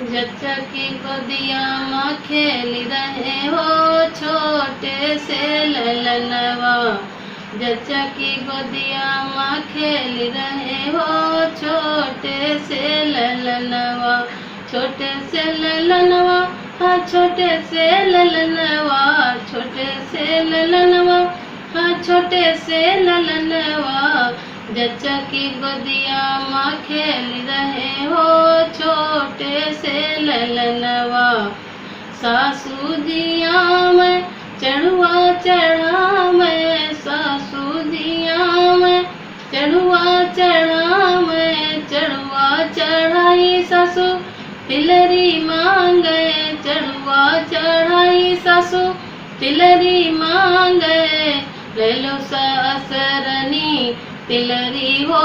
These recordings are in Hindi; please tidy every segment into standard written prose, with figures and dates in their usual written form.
जच्चा की गोदिया माँ खेल रहे हो छोटे से ललनवा। जच्चा की गोदिया माँ खेल रहे हो छोटे से ललनवा। छोटे से ललनवा हाँ छोटे से ललनवा। छोटे से ललनवा हाँ छोटे से ललनवा। जच्चा की गोदिया माँ खेल रहे हो छोटे से ललनवा। सासू जिया मैं चढ़ुआ चढ़ा मैं। सासू जिया मैं चढ़ुआ चढ़ा मैं। चढ़ुआ चढ़ाई सासू तिलरी मांगे। चढ़ुआ चढ़ाई सासू तिलरी मांगे। ले लो सासरनी तिलरी हो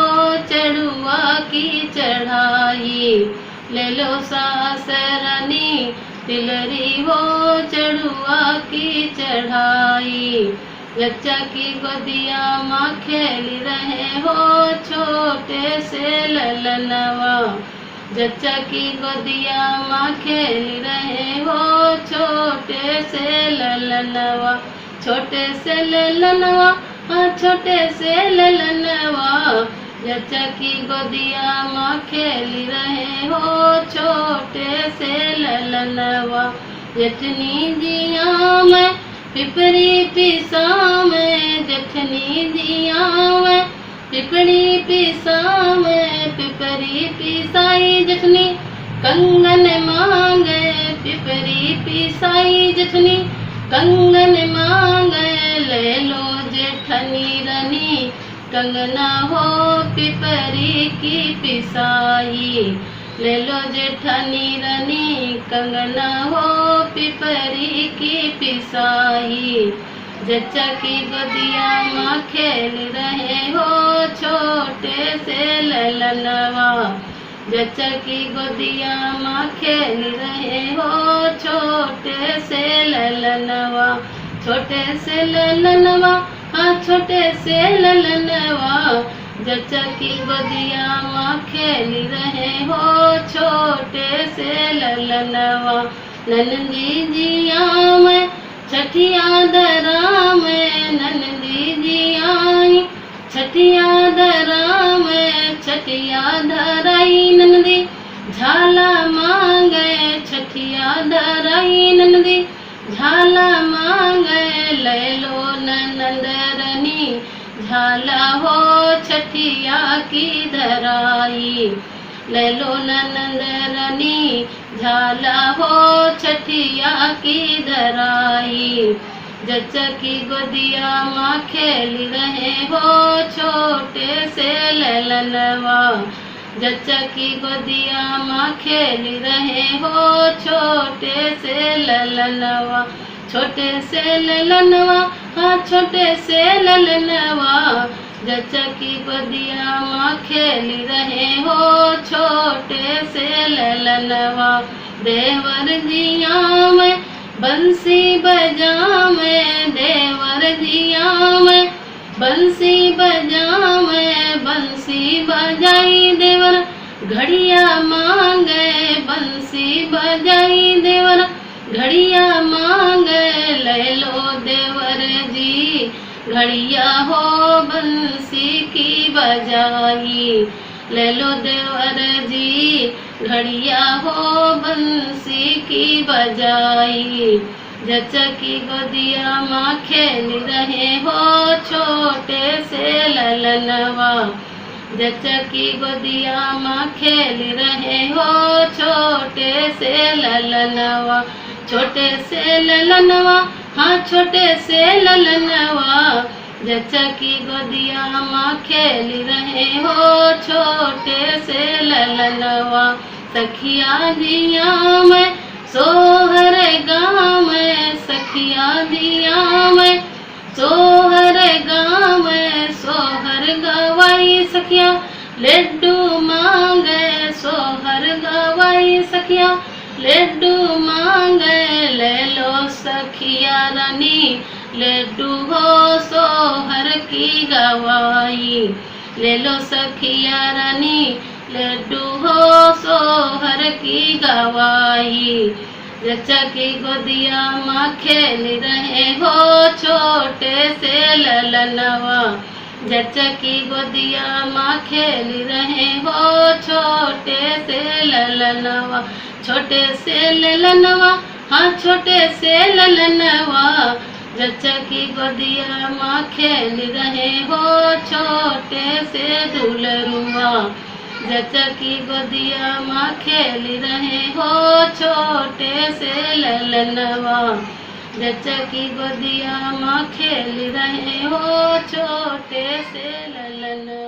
चढ़ुआ की चढ़ाई। ले लो सासरनी तिलरी हो चढ़ुआ की चढ़ाई। जच्चा की गोदिया माँ खेल रहे हो छोटे से ललनवा। जच्चा की गोदिया माँ खेल रहे हो छोटे से ललनवा। छोटे से ललनवा हाँ छोटे से ललनवा। जच्चा की गोदिया माँ खेल रहे हो छोटे से ललनवा। जठनी जिया मैं पिपरी पिसा मैं। जठनी जिया मैं पिपरी पिसा मैं। पिपरी पिसाई जठनी कंगन मांगे। पिपरी पिसाई जठनी कंगन मांगे। ले लो जेठनी रनी कंगना हो पिपरी की पिसाई। ले लो जेठनी रनी कंगना हो पिपरी की पिसाई। जच्चा की गोदिया माँ खेल रहे हो छोटे से ललनवा। जच्चा की गोदिया माँ खेल रहे हो छोटे से ललनवा। छोटे से ललनवा हाँ छोटे से ललनवा। जच्चा की गोदिया माँ खेल रहे हो छोटे से ललनवा। नंदी जिया मैं छठिया दरा मैं। नंदी जिया छठिया दरा मैं। छठिया धराई नंदी झाला मांगे। छठिया धराई नंदी झाला मांगे। ले लो नंदरनी झाला हो छठिया की धराई। ले लो नंदरनी झाला हो छठिया की धराई। जच्चा की गोदिया माँ खेल रहे हो छोटे से ललनवा। जच्चा की गोदिया माँ खेल रहे हो छोटे से ललनवा। छोटे से ललनवा हाँ छोटे से ललनवा। जच्चा की गोदिया माँ खेल रहे हो छोटे से ललनवा। देवर जिया मैं बंसी बजा मैं। देवर जिया मैं बंसी बजा मैं। बंसी बजाई देवर घड़िया मांगे। बंसी बजाई देवर घड़िया मांगे। ले लो देवर जी घड़िया हो बंसी की बजाई। ले लो देवर जी घड़िया हो बंसी की बजाई। जच्चा की गोदिया माँ खेल रहे हो छोटे से ललनवा। जच्चा की गोदिया माँ खेल रहे हो छोटे से ललनवा। छोटे से ललनवा हाँ छोटे से ललनवा। जच्चा की गोदिया माँ खेल रहे हो छोटे से ललनवा। सखिया जिया मैं सोहर गाँव में। सखिया जिया मैं सोहर गाँव में। सोहर गवाई सखिया लड्डू मांगे। सोहर गवाई सखिया लड्डू मांगे। ले लो सखिया रानी लड्डू हो सोहर की गवाई। ले लो सखिया रानी लड्डू हो सोहर की गवाही। जच्चा की गोदिया माँ खेल रहे हो छोटे से ललनवा। जच्चा की गोदिया माँ खेल रहे हो छोटे से ललनवा। छोटे से ललनवा, हाँ छोटे से ललनवा। जच्चा की गोदिया माँ खेल रहे हो छोटे से दुलरुआ। जच्चा की गोदिया माँ खेल रहे हो छोटे से ललनवा। जच्चा की गोदिया माँ खेल रहे हो छोटे से ललनवा।